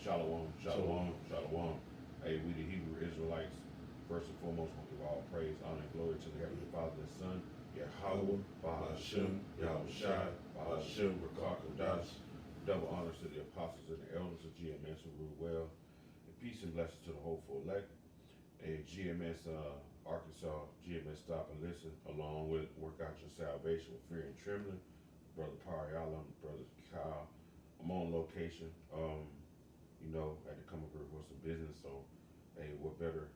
Shalom, shalom, shalom. Hey, we the Hebrew Israelites, first and foremost, we give all praise, honor, and glory to the Heavenly Father and Son, Yahweh, Bahashem, Yahushai, Bahashem, Rakah Kodash. Double honors to the apostles and the elders of GMS who rule well, and peace and blessings to the hopeful elect. A GMS Arkansas, GMS Stop and Listen, along with Work Out Your Salvation with Fear and Trembling. Brother Pariala, Brother Kyle. I'm on location. I had to come up here for some business, so hey, what better,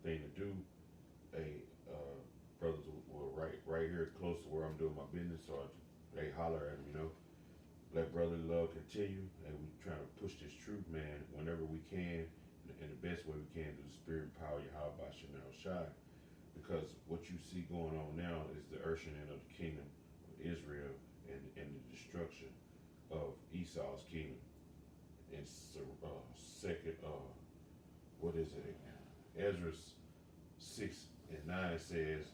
thing to do? Hey, brothers were right here close to where I'm doing my business, so they holler at them, Let brotherly love continue, and we trying to push this truth, man, whenever we can, and the best way we can through the spirit and power of Yahweh Bashem Shai. Because what you see going on now is the ushering in of the kingdom of Israel and the destruction of Esau's kingdom. And second, what is it? Ezra 6:9 says,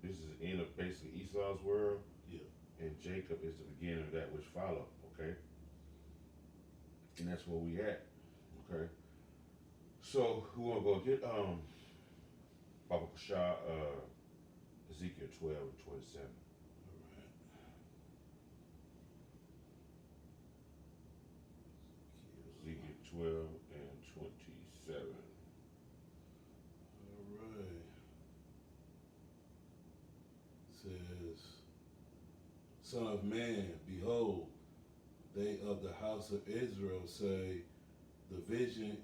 this is the end of basically Esau's world, Yeah. and Jacob is the beginning of that which follow. Okay, and that's where we at. Okay, so who wanna go get Baba Kashah, Ezekiel 12:27. All right. Ezekiel 12:27. All right. Says, Son of man, behold, they of the house of Israel say, the vision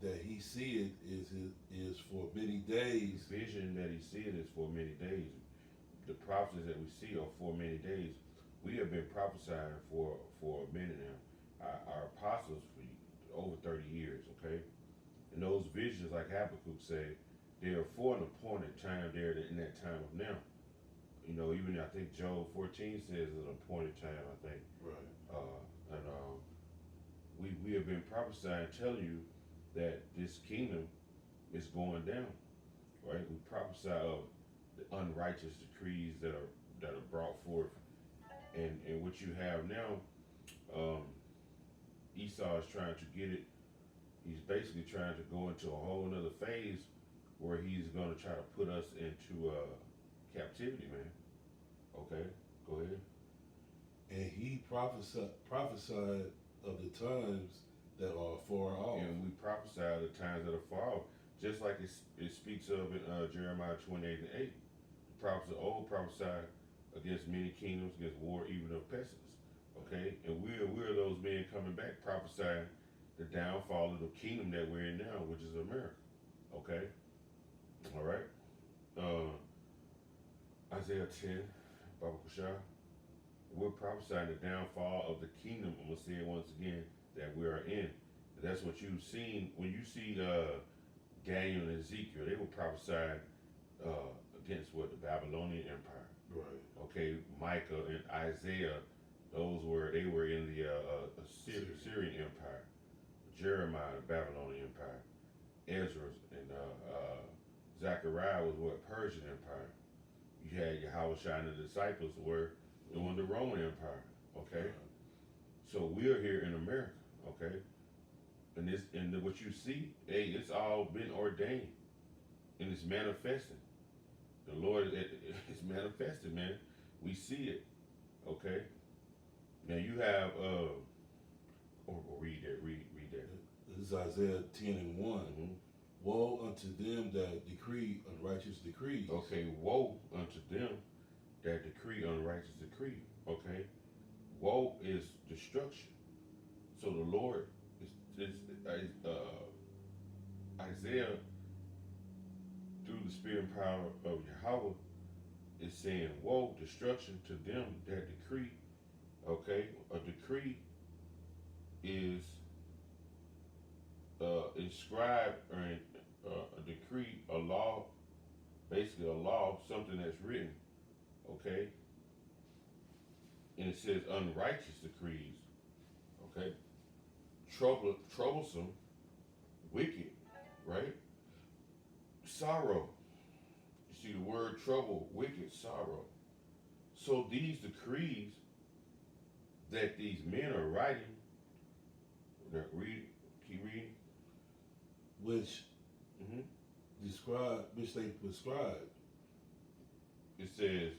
that he seeth is for many The days. vision that he seeth is for many days. The prophecies that we see are for many days. We have been prophesying for a minute now. Our apostles for over 30 years, okay? And those visions, like Habakkuk said, they are for an appointed time there in that time of now. Even I think Job 14 says it's an appointed time, I think. Right. We have been prophesying, telling you that this kingdom is going down, right? We prophesy of the unrighteous decrees that are brought forth, and what you have now, Esau is trying to get it. He's basically trying to go into a whole another phase where he's going to try to put us into captivity, man. Okay, go ahead. And he prophesied of the times that are far off. And we prophesy the times that are far off, just like it speaks of in Jeremiah 28:8. The prophets of old prophesied against many kingdoms, against war, even of pestilence. Okay, and we're those men coming back prophesying the downfall of the kingdom that we're in now, which is America. Okay, all right. Isaiah 10, Baba Kushah. We're prophesying the downfall of the kingdom. I'm gonna say it once again that we are in. And that's what you've seen when you see Daniel and Ezekiel. They were prophesying against what, the Babylonian Empire. Right. Okay, Micah and Isaiah, they were in the Syrian Empire. Jeremiah, the Babylonian Empire. Ezra and Zechariah was what, Persian Empire. You had Yahushua and the disciples were doing the Roman Empire. Okay, Right. so we're here in America. Okay, and what you see, hey, it's all been ordained, and it's manifesting. The Lord is manifested, man. We see it. Okay. Now you have or read that. Read that. This is Isaiah 10:1. Mm-hmm. Woe unto them that decree unrighteous decrees. Okay. Woe unto them that decree unrighteous decree. Okay. Woe is destruction. So the Lord is Isaiah, through the spirit and power of Yahweh, is saying woe, destruction to them that decree. Okay, a decree is inscribed, or a decree, a law, basically a law, something that's written. Okay, and it says unrighteous decrees. Okay, troublesome, wicked, right? Sorrow. You see the word trouble, wicked, sorrow. So these decrees that these men are writing, keep reading. which Hmm. which they prescribe. It says,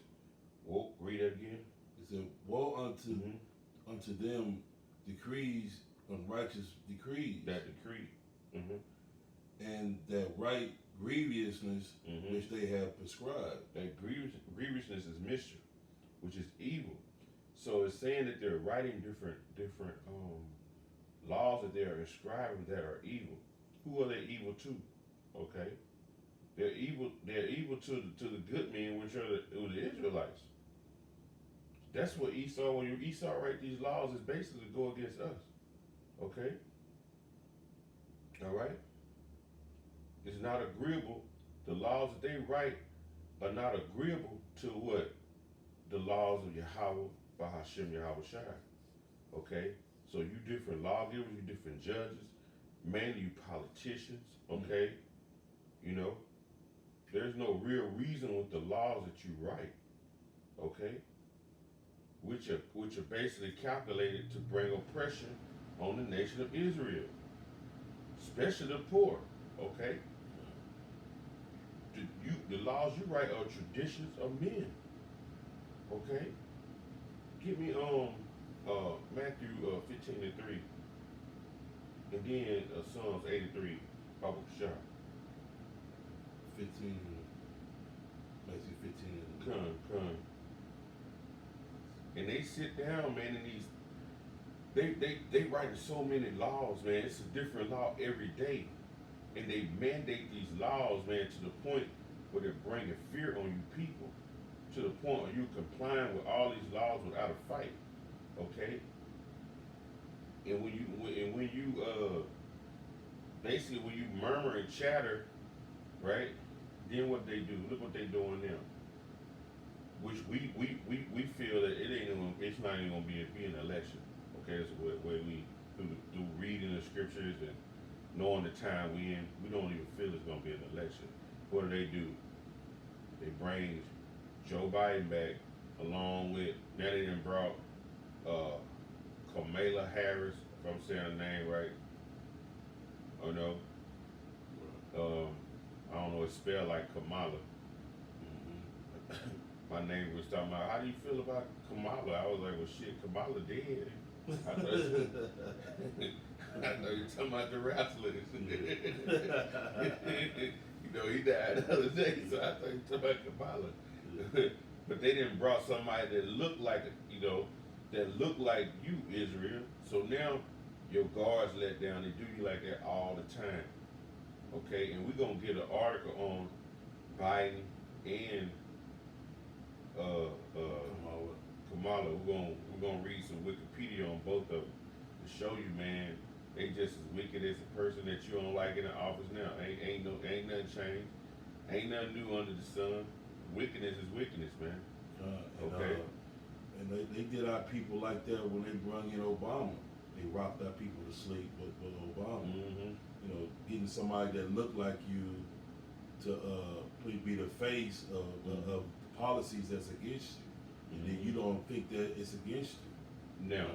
well, read that again. It said, "Woe unto Hmm. unto them decrees, unrighteous decrees, That decree. Hmm. and that right grievousness Hmm. which they have prescribed." That grievousness is mischief, which is evil. So it's saying that they're writing different laws that they're inscribing that are evil. Who are they evil to? Okay, they're evil. They're evil to the good men, which are the Israelites. That's what Esau. When Esau write these laws, is basically to go against us. Okay, all right. It's not agreeable. The laws that they write are not agreeable to what the laws of Yahweh, Bahashem Yahweh Shai. Okay, so you different lawgivers, you different judges, mainly you politicians. Okay, you know, there's no real reason with the laws that you write. Okay, which are basically calculated to bring oppression on the nation of Israel, especially the poor. Okay, the laws you write are traditions of men. Okay, give me Matthew 15:3, and then Psalms 83, Baba Shah. 15, Matthew 15. Come. And they sit down, man, and they writing so many laws, man. It's a different law every day, and they mandate these laws, man, to the point where they're bringing fear on you people, to the point where you complying with all these laws without a fight. Okay. And when you basically when you murmur and chatter, right? Then what they do? Look what they doing now. Which we feel that it's not even gonna be an election. Okay, it's where we through reading the scriptures and knowing the time we in, we don't even feel it's gonna be an election. What do? They bring Joe Biden back along with, now they done brought Kamala Harris, if I'm saying her name right. Oh no. I don't know, it's spelled like Kamala. My neighbor was talking about, how do you feel about Kamala? I was like, well shit, Kamala dead. I know you're talking about the wrestlers. You know, he died the other day, so I thought you were talking about Kamala. But they didn't brought somebody that looked like, that looked like you, Israel. So now your guards let down. They do you like that all the time. Okay, and we're gonna get an article on Biden and Kamala. We're gonna read some Wikipedia on both of them to show you, man, they just as wicked as the person that you don't like in the office now. Ain't nothing changed. Ain't nothing new under the sun. Wickedness is wickedness, man. Okay. And they did our people like that when they brought in Obama. They rocked our people to sleep with Obama. Mm-hmm. You know, getting somebody that looked like you to be the face of the policies that's against you, and then you don't think that it's against you. Now,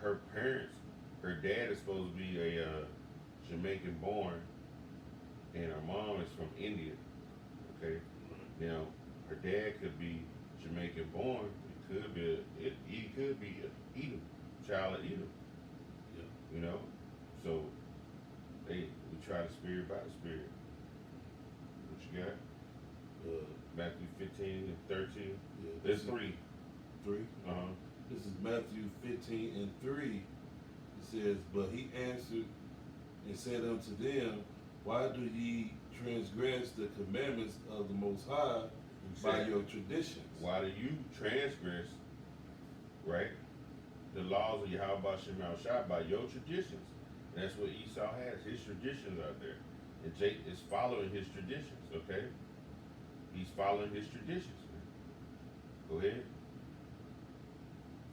her parents, her dad is supposed to be a Jamaican born, and her mom is from India. Okay. Now, her dad could be Jamaican born. He could be a Edom, child of Edom. Yeah. You know, so we try the spirit by the spirit. What you got? Matthew 15 and 13. Yeah, There's 3. 3. Uh-huh. This is Matthew 15 and 3. It says, "But he answered and said unto them, Why do ye transgress the commandments of the Most High by your traditions?" Why do you transgress, right, the laws of Yahweh Bashem Shai by your traditions? And that's what Esau has. His traditions are there. And Jake is following his traditions, okay? He's following his traditions, man. Go ahead.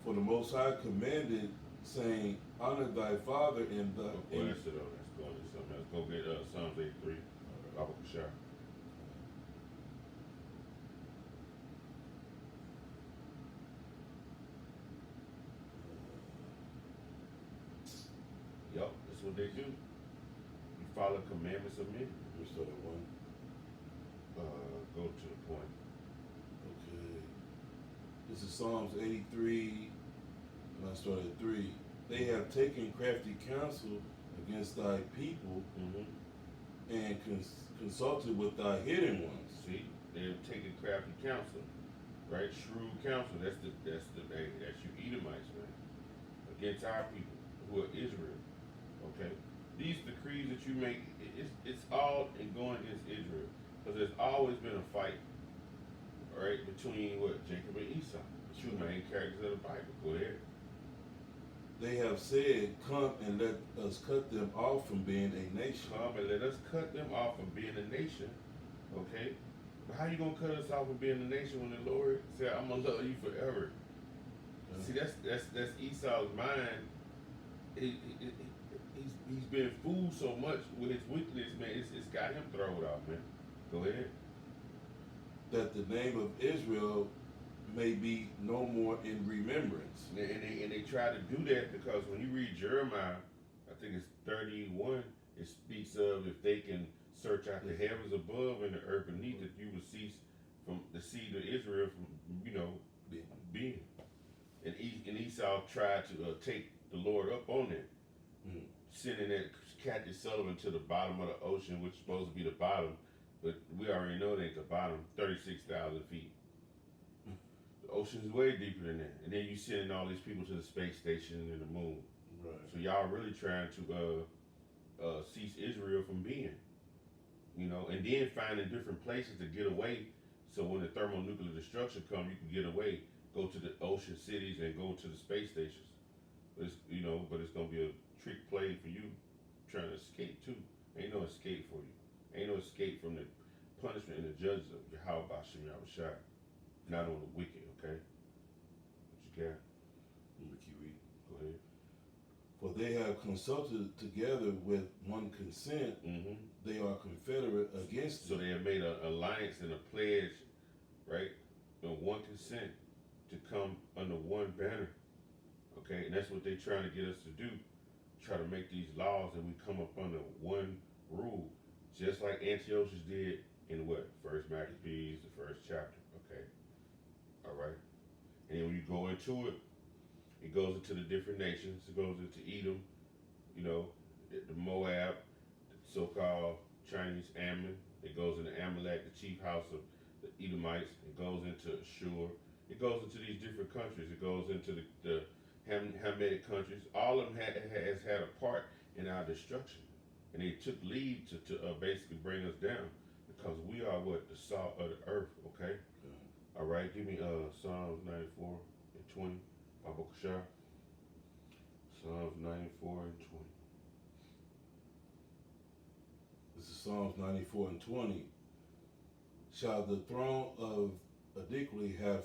"For the Most High commanded, saying, Honor thy father and thy..." Well, that's it, let's go into something else. Go get Psalms 83, Baba Kashar. what they do. You follow commandments of men. We start at 1. Go to the point. Okay. This is Psalms 83, and I start at 3. They have taken crafty counsel against thy people Mm-hmm. and consulted with thy hidden ones. See, they're taking crafty counsel, right? Shrewd counsel. That's you Edomites, man, against our people who are Israel. Okay, these decrees that you make, it's all in going against Israel, because there's always been a fight, right, between Jacob and Esau, the two main characters of the Bible. Go ahead. They have said, come and let us cut them off from being a nation. Come and let us cut them off from being a nation. Okay? But how you gonna cut us off from being a nation when the Lord said, I'm gonna love you forever? See, that's Esau's mind. He's been fooled so much with his wickedness, man. It's got him thrown off, man. Go ahead. That the name of Israel may be no more in remembrance. And they try to do that because when you read Jeremiah, I think it's 31, it speaks of if they can search out the heavens above and the earth beneath, that you will cease from the seed of Israel from being. And Esau tried to take the Lord up on it, sending that Captain Sullivan to the bottom of the ocean, which is supposed to be the bottom, but we already know it ain't the bottom, 36,000 feet. The ocean is way deeper than that. And then you sending all these people to the space station and the moon. Right. So y'all really trying to cease Israel from being, and then finding different places to get away. So when the thermonuclear destruction comes, you can get away, go to the ocean cities and go to the space stations. But it's gonna be a trick play for you trying to escape too. Ain't no escape for you. Ain't no escape from the punishment and the judgment of Yahweh Bashem Yahushua. Not on the wicked, okay? What you got? Go ahead. For they have consulted together with one consent, Mm-hmm. they are confederate against So thee. they have made an alliance and a pledge, right? And one consent to come under one banner, okay? And that's what they're trying to get us to do. Try to make these laws and we come up under one rule, just like Antiochus did in First Maccabees, the first chapter, okay? All right. And then when you go into it, it goes into the different nations. It goes into Edom, the Moab, the so-called Chinese Ammon. It goes into Amalek, the chief house of the Edomites. It goes into Ashur. It goes into these different countries. It goes into the Hamitic countries. All of them has had a part in our destruction. And they took lead to basically bring us down, because we are the salt of the earth, okay? All right, give me Psalms 94 and 20, Abu Kashar. Psalms 94 and 20. This is Psalms 94 and 20. Shall the throne of iniquity have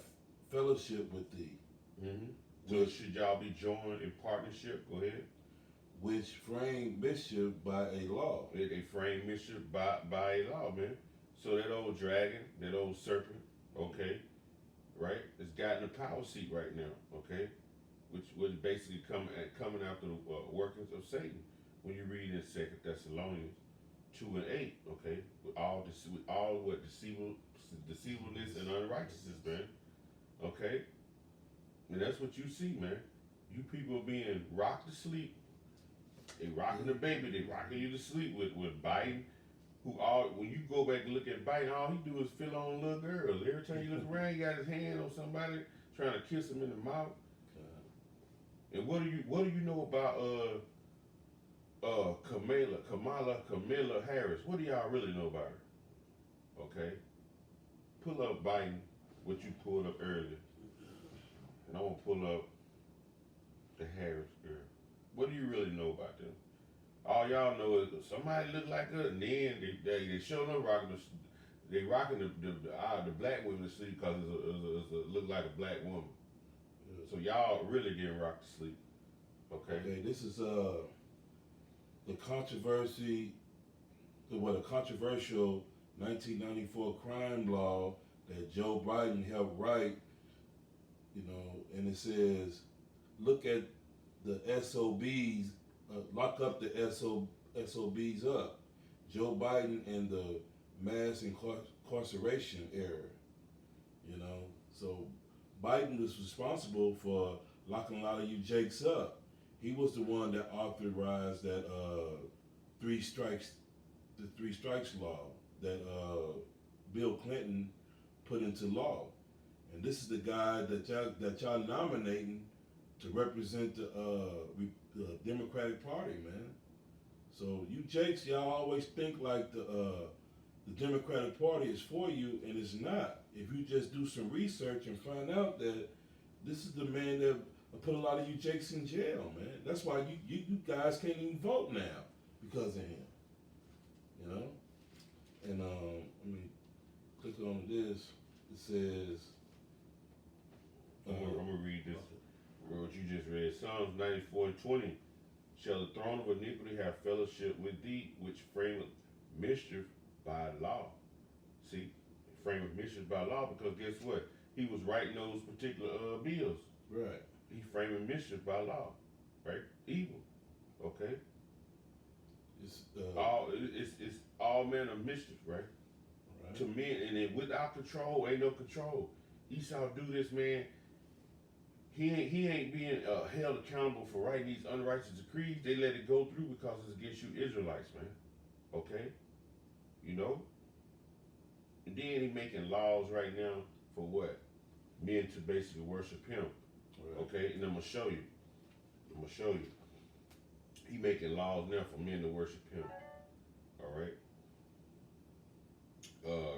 fellowship with thee, Mm-hmm. So should y'all be joined in partnership? Go ahead. which frame mischief by a law? They frame mischief by a law, man. So that old dragon, that old serpent, okay, right, it's gotten a power seat right now, okay, which was basically coming after the workings of Satan. When you read in 2 Thessalonians 2 and 8, okay, with all deceivableness and unrighteousness, man, okay, and that's what you see, man. You people being rocked to sleep. They rocking the baby. They rocking you to sleep with Biden. When you go back and look at Biden, all he do is fill on little girls. Every time you look around, he got his hand on somebody trying to kiss him in the mouth. And what do you know about Kamala Harris? What do y'all really know about her? Okay, pull up Biden, what you pulled up earlier, and I want to pull up the Harris girl. What do you really know about them? All y'all know is somebody look like her, and then they show them rocking the black women to sleep because it look like a black woman. So y'all really getting rocked to sleep. Okay. This is the controversial 1994 crime law that Joe Biden helped write. And it says, look at the SOBs lock up the SOBs up. Joe Biden and the mass incarceration era. You know, so Biden was responsible for locking a lot of you jakes up. He was the one that authorized that three strikes, the three strikes law that Bill Clinton put into law. And this is the guy that y'all nominating to represent the Democratic Party, man. So you jakes, y'all always think like the Democratic Party is for you, and it's not. If you just do some research and find out that this is the man that put a lot of you jakes in jail, man. That's why you guys can't even vote now because of him. You know? And let me click on this. It says I'm gonna read this. What you just read. Psalms 94:20. Shall the throne of iniquity have fellowship with thee, which frameth mischief by law? See, frameth mischief by law, because guess what? He was writing those particular bills. right. He framing mischief by law, right? Evil, okay? It's It's all manner of mischief, right? right. To men, and then without control, ain't no control. Esau do this, man. He ain't being held accountable for writing these unrighteous decrees. They let it go through because it's against you Israelites, man. Okay? You know? And then he making laws right now for what? Men to basically worship him. Right. Okay? And I'm gonna show you. He making laws now for men to worship him. All right?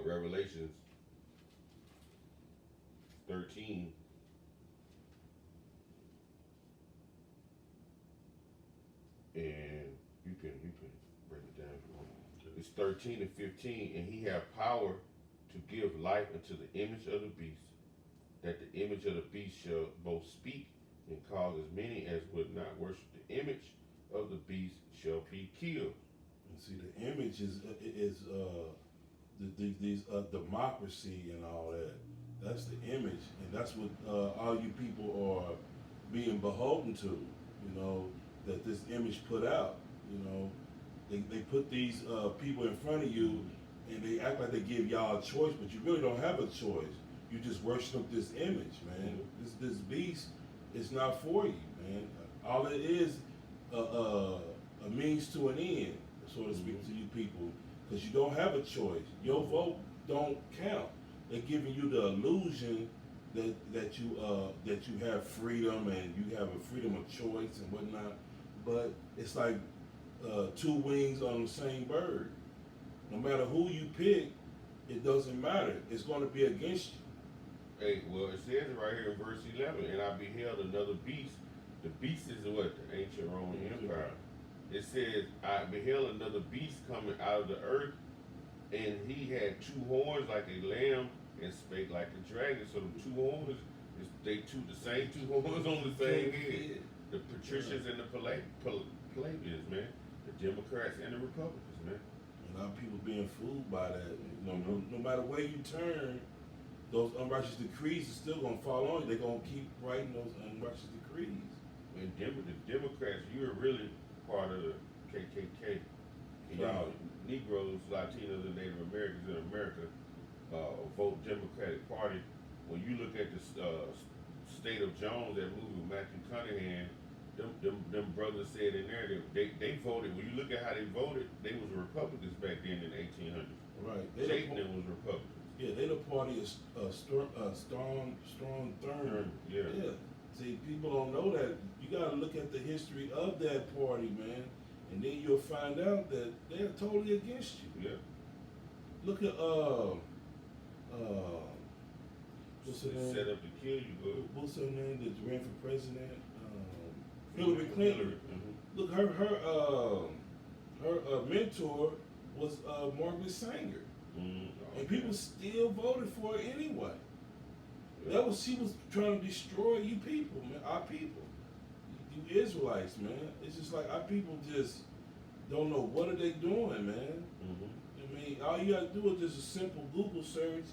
Revelations 13. And you can break it down if you want. It's 13 and 15, and he have power to give life unto the image of the beast, that the image of the beast shall both speak and cause as many as would not worship the image of the beast shall be killed. And see, the image is these democracy and all that. That's the image, and that's what all you people are being beholden to. You know, that this image put out. You know, they put these people in front of you, and they act like they give y'all a choice, but you really don't have a choice. You just worship this image, man. This beast is not for you, man. All it is a means to an end, so to speak, to you people, because you don't have a choice. Your vote don't count. They're giving you the illusion that you have freedom and you have a freedom of choice and whatnot, but it's like two wings on the same bird. No matter who you pick, it doesn't matter. It's going to be against you. Hey, well, it says it right here in verse 11, and I beheld another beast. The beast is what? The ancient Roman Empire. It says, I beheld another beast coming out of the earth, and he had two horns like a lamb and spake like a dragon. So the two horns, the same two horns on the same head. The patricians and the plebeians, man. The Democrats and the Republicans, man. A lot of people being fooled by that. You know, no matter where you turn, those unrighteous decrees are still gonna fall on you. They're gonna keep writing those unrighteous decrees. And the Democrats, you're really part of the KKK. Y'all, Negroes, Latinos, and Native Americans in America vote Democratic Party. When you look at the State of Jones, that movie with Matthew Cunningham, them brothers said in there that they voted. When you look at how they voted, they was Republicans back then in the 1800s. Right. Satan was Republicans. Yeah, they the party is strong third. Yeah. See, people don't know that. You gotta look at the history of that party, man, and then you'll find out that they're totally against you. Yeah. Look at what's her name? Set up to kill you, good. What's her name that ran for president? Hillary Clinton. Mm-hmm. Look, her mentor was Margaret Sanger, and people still voted for her anyway. Yeah. She was trying to destroy you people, man. Our people, you Israelites, man. It's just like our people just don't know what are they doing, man. Mm-hmm. I mean, all you gotta do is just a simple Google search,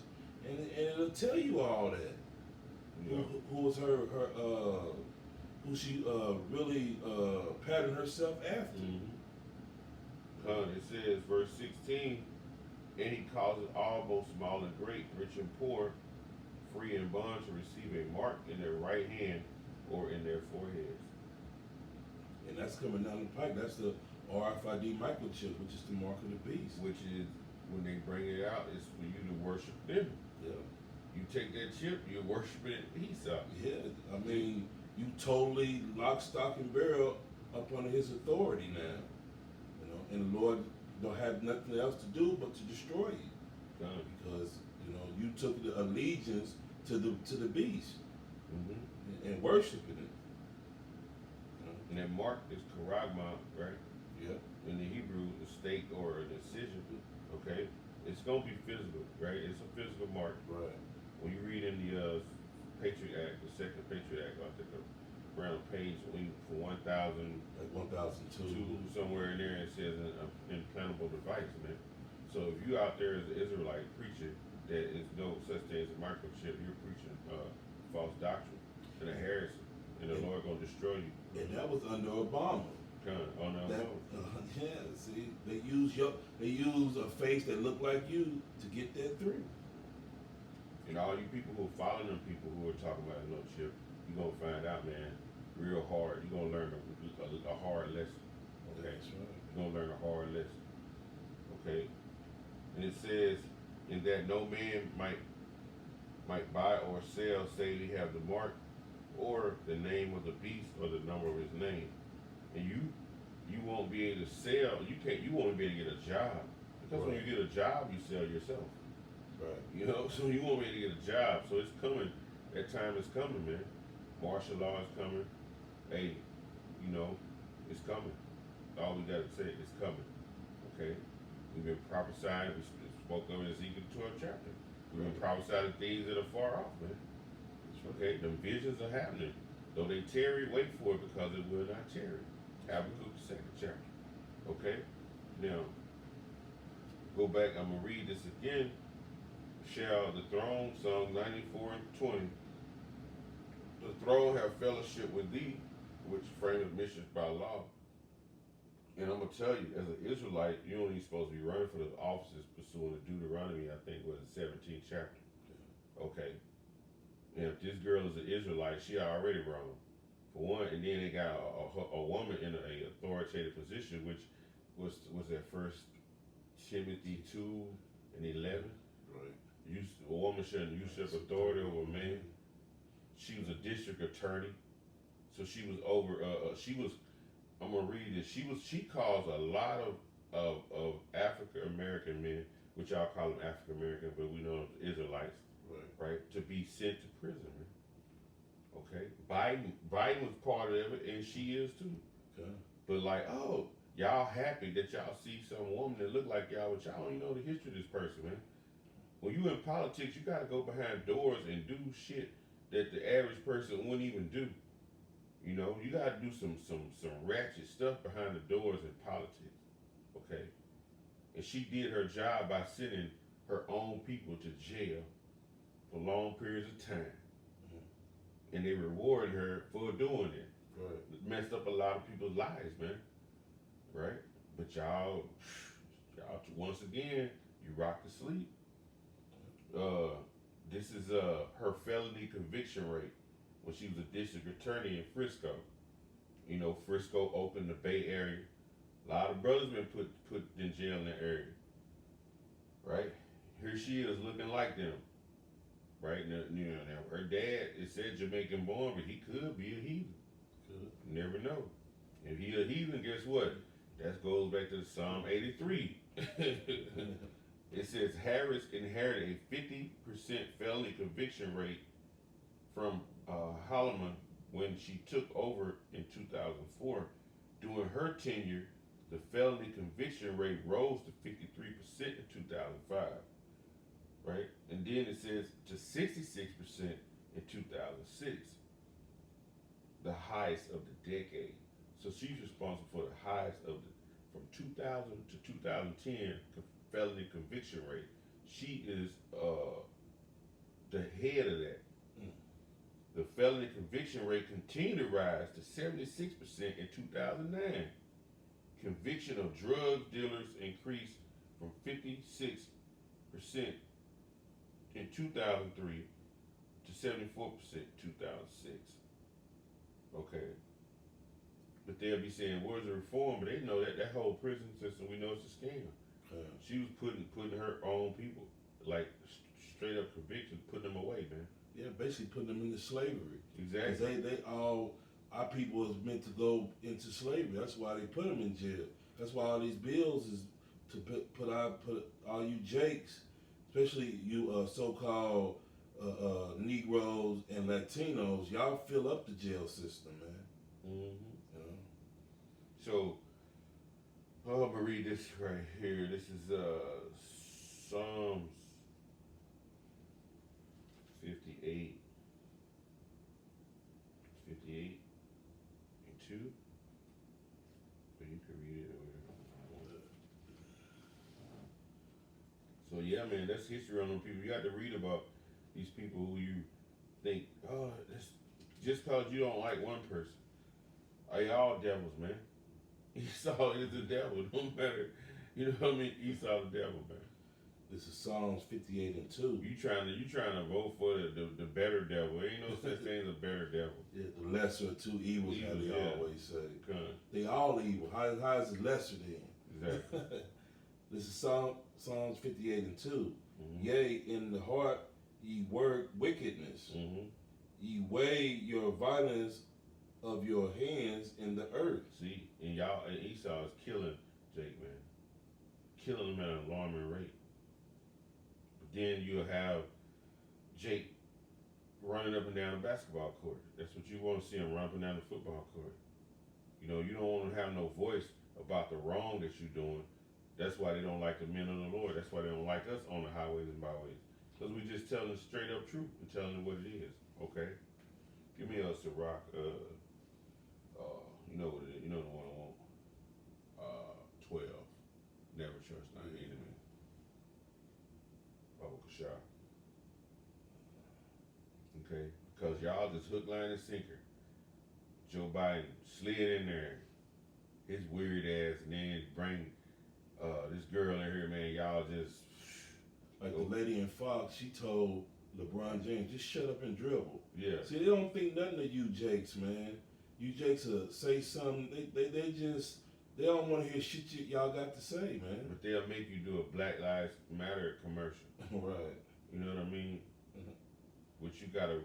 and it'll tell you all that. Yeah. Who was her who she really patterned herself after. It says, verse 16, and he causes all, both small and great, rich and poor, free and bond, to receive a mark in their right hand or in their foreheads. And that's coming down the pike. That's the RFID microchip, which is the mark of the beast. Which is, when they bring it out, it's for you to worship them. Yeah. You take that chip, you're worshiping it peace out. Yeah, I mean, you totally lock, stock, and barrel up under his authority now. You know, and the Lord don't have nothing else to do but to destroy you. Because, you know, you took the allegiance to the beast and worshiping it. And that mark is karagma, right? Yeah. In the Hebrew, a stake or an incision. Okay? It's going to be physical, right? It's a physical mark. Right. When you read in the Patriot Act, the second Patriot Act, I think around page for 1000, like 1002, somewhere in there, it says an implantable device, man. So if you out there as an Israelite preaching that is no such thing as a microchip, you're preaching false doctrine and a heresy, and the Lord gonna destroy you. And that was under Obama. Yeah, see, they use a face that looked like you to get that through. And all you people who are following them people who are talking about no chip, you're gonna find out, man, real hard. You're gonna learn a hard lesson. Okay, That's right. you're gonna learn a hard lesson. Okay, and it says, in that no man might buy or sell, save he have the mark or the name of the beast or the number of his name. And you won't be able to sell. You won't be able to get a job, because when you get a job, you sell yourself. Right. You know, so you won't be able to get a job. So it's coming. That time is coming, man. Martial law is coming. Hey, you know, it's coming. All we gotta say, it's coming. Okay? We've been prophesying. We spoke of it in Ezekiel 12th chapter. We've been prophesying things that are far off, man. Okay? The visions are happening. Though they tarry, wait for it, because it will not tarry. Habakkuk, the second chapter. Okay? Now, go back. I'm going to read this again. Shall the throne, Psalm 94 and 20. The throne have fellowship with thee, which frameth missions by law. And I'm going to tell you, as an Israelite, you only supposed to be running for the offices pursuing the Deuteronomy, I think, was the 17th chapter. Okay. And if this girl is an Israelite, she already wrong. For one, and then they got a woman in a authoritative position, which was that First Timothy 2 and 11. Right. A woman shouldn't usurp authority over a man. She was a district attorney, so she was over. I'm gonna read this. She caused a lot of African American men, which y'all call them African American, but we know them as Israelites, right, to be sent to prison. Man. Okay, Biden was part of it, and she is too. Okay. But like, oh, y'all happy that y'all see some woman that look like y'all, but y'all don't even know the history of this person, man. When you in politics, you gotta go behind doors and do shit that the average person wouldn't even do. You know, you gotta do some ratchet stuff behind the doors in politics. Okay? And she did her job by sending her own people to jail for long periods of time. And they rewarded her for doing it. Right. It messed up a lot of people's lives, man. Right? But y'all, once again, you rock to sleep. This is her felony conviction rate when she was a district attorney in Frisco. You know, Frisco, Oakland, the Bay Area. A lot of brothers been put in jail in that area. Right? Here she is looking like them. Right? Now, her dad, it said Jamaican born, but he could be a heathen. Could. Never know. If he a heathen, guess what? That goes back to Psalm 83. It says Harris inherited a 50% felony conviction rate from Holloman when she took over in 2004. During her tenure, the felony conviction rate rose to 53% in 2005. Right? And then it says to 66% in 2006. The highest of the decade. So she's responsible for the highest of from 2000 to 2010 felony conviction rate. She is the head of that. The felony conviction rate continued to rise to 76% in 2009. Conviction of drug dealers increased from 56% in 2003 to 74% in 2006. Okay. But they'll be saying, where's the reform? But they know that whole prison system, we know it's a scam. She was putting her own people, like straight up conviction, putting them away, man. Yeah, basically putting them into slavery. Exactly. They all, our people was meant to go into slavery. That's why they put them in jail. That's why all these bills is to put all you Jakes, especially you so-called Negroes and Latinos, y'all fill up the jail system, man. Mm-hmm. You know? So, I'm gonna read this right here. This is Psalms 58 and 2. But you can read it or so yeah, man, that's history on them people. You got to read about these people who you think, oh, that's just cause you don't like one person. Are y'all devils, man? Esau is the devil, no matter, you know what I mean? Esau the devil, man. This is Psalms 58 and 2. You trying to vote for the better devil. Ain't no such thing as a better devil. Yeah, the lesser of two evils, how they always say. Come. They all evil. How is it lesser then? Exactly. This is Psalms 58 and 2. Mm-hmm. Yea, in the heart ye work wickedness. Mm-hmm. Ye weigh your violence of your hands in the earth. See, and Esau is killing Jake, man. Killing him at an alarming rate. But then you'll have Jake running up and down the basketball court. That's what you want to see him run up and down the football court. You know, you don't want to have no voice about the wrong that you're doing. That's why they don't like the men of the Lord. That's why they don't like us on the highways and byways. Because we just telling straight up truth and telling them what it is. Okay? Give me a Sirach, you know what it is. You know the one I want. 12. Never trust thy enemy. Baba Kashar. Okay? Because y'all just hook, line, and sinker. Joe Biden slid in there, his weird ass, and then bring this girl in here, man. Y'all just like the lady in Fox. She told LeBron James, just shut up and dribble. Yeah. See, they don't think nothing of you Jakes, man. You Jakes say something. They don't want to hear shit y'all got to say, man. But they'll make you do a Black Lives Matter commercial. Right. You know what I mean? Mm-hmm. Which you gotta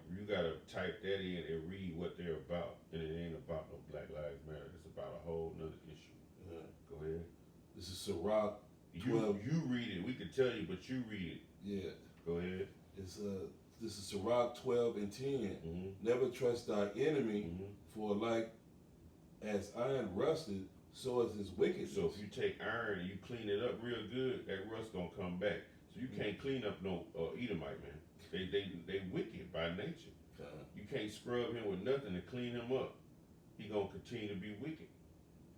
type that in and read what they're about, and it ain't about no Black Lives Matter. It's about a whole nother issue. Yeah. Go ahead. This is Sirach 12. You read it. We could tell you, but you read it. Yeah. Go ahead. It's this is Sirach 12 and 10. Mm-hmm. Never trust thy enemy, mm-hmm. for like as iron rusted, so is his wickedness. So if you take iron and you clean it up real good, that rust gonna come back. So you can't clean up no Edomite, man. They wicked by nature. You can't scrub him with nothing to clean him up. He gonna continue to be wicked.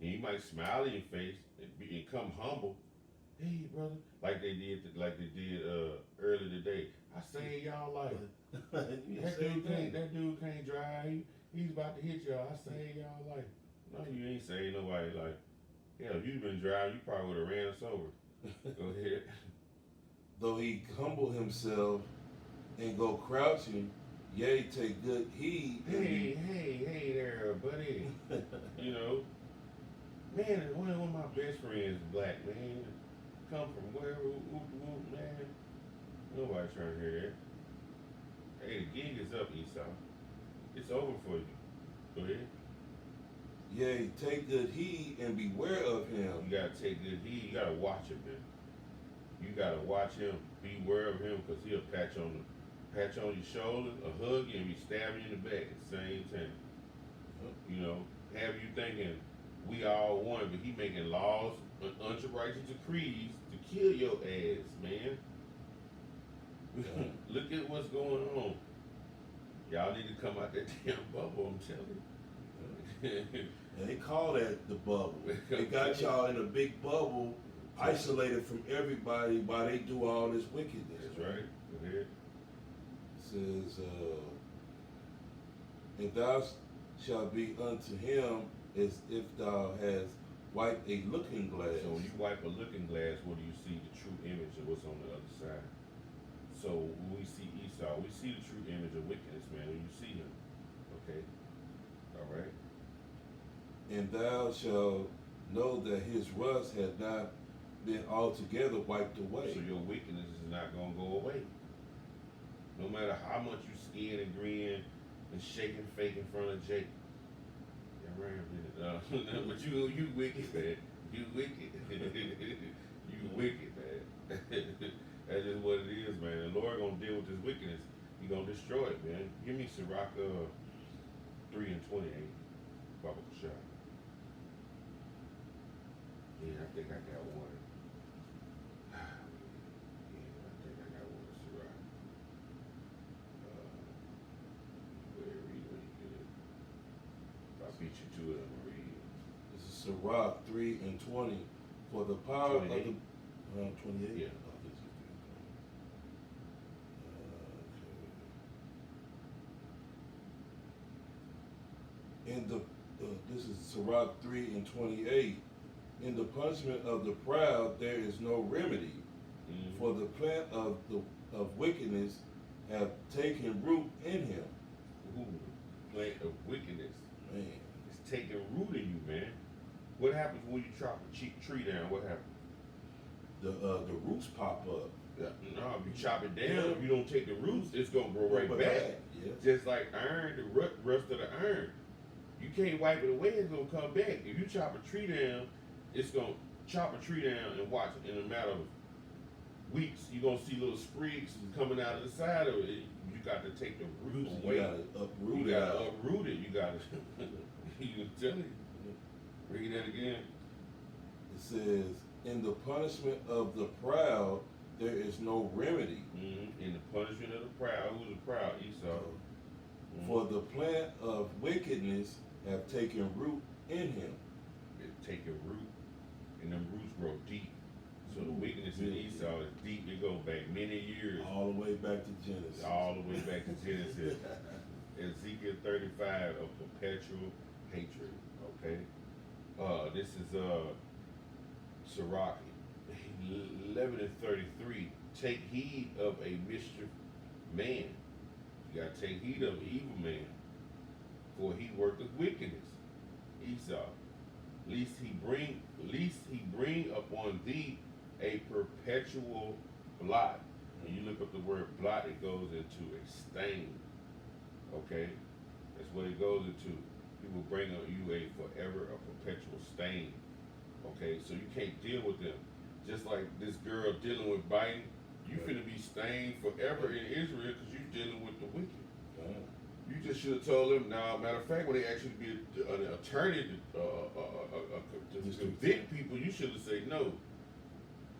And he might smile in your face and come humble. Hey, brother, like they did earlier today. I saved y'all life. that dude can't drive. He's about to hit y'all. I saved y'all life. No, you ain't saved nobody life. Hell, if you'd been driving, you probably would have ran us over. Go ahead. Though he humble himself and go crouching, yea, take good heed. Hey there, buddy. You know, man, one of my best friends is black, man. Come from wherever, man. Nobody trying to hear that. Hey, the gig is up, Esau. It's over for you. Go ahead. Yea, take good heed and beware of him. You gotta take good heed. You gotta watch him, man. You gotta watch him. Beware of him, because he'll patch on your shoulder, a hug you, and be stabbing you in the back at the same time. You know, have you thinking we all one, but he making laws, unrighteous decrees to kill your ass, man. Look at what's going on. Y'all need to come out that damn bubble, I'm telling you. And they call that the bubble. They got y'all in a big bubble, isolated from everybody while they do all this wickedness. That's right. Go ahead. It says, And thou shalt be unto him as if thou hast wiped a looking glass. So when you wipe a looking glass, what do you see? The true image of what's on the other side. So when we see Esau, we see the true image of wickedness, man. When you see him, okay, all right. And thou shalt know that his rust had not been altogether wiped away. So your wickedness is not gonna go away. No matter how much you skin and grin and shake and fake in front of Jake. Yeah, right. But you wicked, man. You wicked. You wicked, man. That's just what it is, man. The Lord gonna deal with this wickedness. He gonna destroy it, man. Give me Sirach 3:28. Baba Shah. Yeah, I think I got one. Yeah, I think I got one. Sirach. Read what he did. If I beat you to it, I'm gonna read. This is Sirach 3:20. For the power 28? of the 28? Yeah. Oh, this is 3:20. In the this is Sirach 3:28. In the punishment of the proud there is no remedy, Mm-hmm. for the plant of wickedness have taken root in him. Ooh, plant of wickedness. Man, It's taking root in you, man. What happens when you chop a tree down? What happens? the roots pop up. No, if you chop it down, if you don't take the roots, it's gonna grow right But back. Yeah. Just like iron, the rust of the iron. You can't wipe it away, it's gonna come back. If you chop a tree down, it's gonna chop a tree down and watch it in a matter of weeks. You're gonna see little sprigs coming out of the side of it. You got to take the roots You away. gotta uproot You it gotta out. uproot it. You gotta. You tell you. Read that again. It says, in the punishment of the proud, there is no remedy. Mm-hmm. In the punishment of the proud, who's the proud? Esau. Mm-hmm. For the plant of wickedness have taken root in him. It take a root, and them roots grow deep. So the wickedness in Really Esau is deep. It goes back many years, All the way back to Genesis. all the way back to Genesis. Ezekiel 35 of perpetual hatred. Okay. This is Sirach 11:33. Take heed of a mischief man. You gotta take heed of an evil man, for he worketh wickedness. Esau, lest he bring upon thee a perpetual blot. When you look up the word blot, it goes into a stain. Okay, that's what it goes into. He will bring on you a forever, a perpetual stain. Okay, so you can't deal with them. Just like this girl dealing with Biden, you finna be stained forever in Israel because you're dealing with the wicked. You just should have told them. Now, matter of fact, when they actually be an attorney to convict people, you should have said no.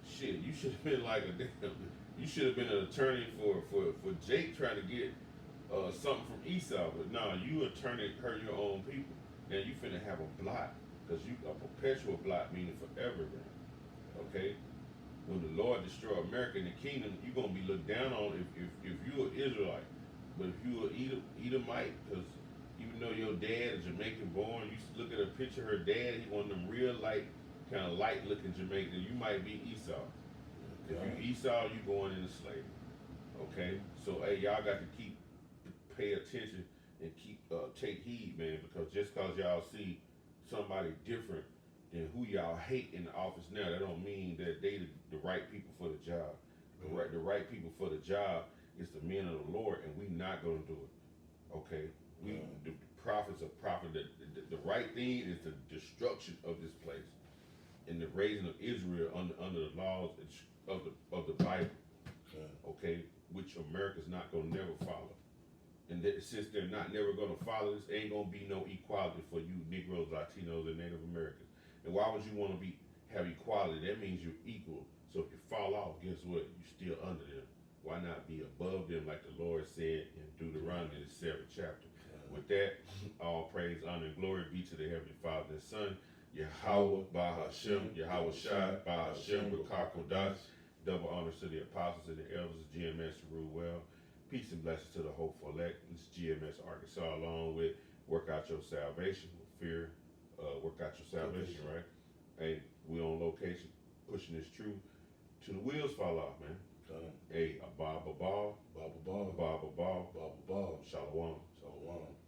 Shit, you should have been like a damn. You should have been an attorney for Jake trying to get something from Esau, but no, you attorney hurt your own people. Now you finna have a blot, because you a perpetual blot, meaning forever, man. Okay? When the Lord destroy America and the kingdom, you're gonna be looked down on if you're an Israelite. But if you're an Edomite, because even though your dad is Jamaican born, you look at a picture of her dad, he one of them real kind of light looking Jamaican, you might be Esau. If you Esau, you going into slavery. Okay? So hey, y'all got to pay attention and take heed, man, because just cause y'all see somebody different than who y'all hate in the office now, that don't mean that they the right people for the job. The right people for the job is the men of the Lord, and we not gonna do it. Okay? The prophets are prophet. The right thing is the destruction of this place and the raising of Israel under the laws of the Bible. Okay? Which America's not gonna never follow. And since they're not never gonna follow this, ain't gonna be no equality for you Negroes, Latinos, and Native Americans. And why would you want to have equality? That means you're equal. So if you fall off, guess what? You're still under them. Why not be above them like the Lord said in Deuteronomy, the 7th chapter? With that, all praise, honor, and glory be to the Heavenly Father and Son, Yahweh, Bahashem, Yahweh Shai, Bahashem, B'Kar Kodash. Double honors to the apostles and the elders of GMS to rule well. Peace and blessings to the hopeful elect. This is GMS Arkansas, along with Work Out Your Salvation with Fear. Work Out Your Salvation, right? Hey, we on location, pushing this truth till the wheels fall off, man. Hey, a Bob a ball, Baba Ball. Bob a ball, Baba Ball. Shalom. Shalom.